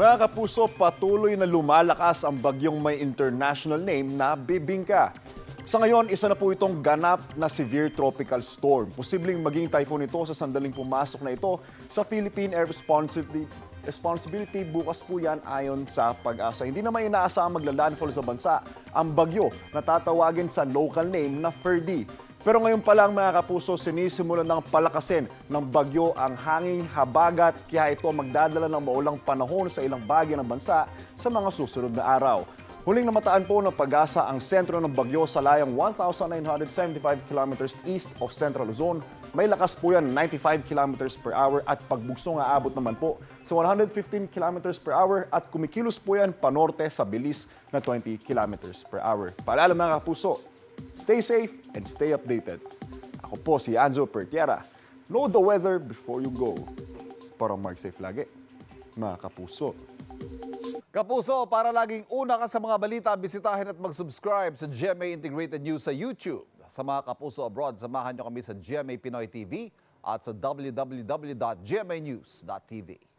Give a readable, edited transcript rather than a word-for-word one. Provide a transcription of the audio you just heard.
Mga kapuso, patuloy na lumalakas ang bagyong may international name na Bebingka. Sa ngayon, isa na po itong ganap na severe tropical storm. Posibleng maging typhoon ito sa sandaling pumasok na ito sa Philippine Air Responsibility. Bukas po yan ayon sa Pag-asa. Hindi naman inaasahang magla-landfall sa bansa ang bagyo na tatawagin sa local name na Ferdy. Pero ngayon pa lang mga kapuso, sinisimulan ng palakasin ng bagyo ang hanging habagat kaya ito magdadala ng maulang panahon sa ilang bahagi ng bansa sa mga susunod na araw. Huling namataan po ng Pag-asa ang sentro ng bagyo sa layang 1,975 kilometers east of Central Luzon. May lakas po yan 95 kilometers per hour at pagbuksong aabot naman po sa 115 kilometers per hour at kumikilos po yan panorte sa bilis na 20 kilometers per hour. Paalala mga kapuso, stay safe and stay updated. Ako po si Anjo Pertiera. Know the weather before you go. Para Mark safe lagi, mga kapuso. Kapuso, para laging una ka sa mga balita, bisitahin at mag-subscribe sa GMA Integrated News sa YouTube. Sa mga kapuso abroad, samahan nyo kami sa GMA Pinoy TV at sa www.gmanews.tv.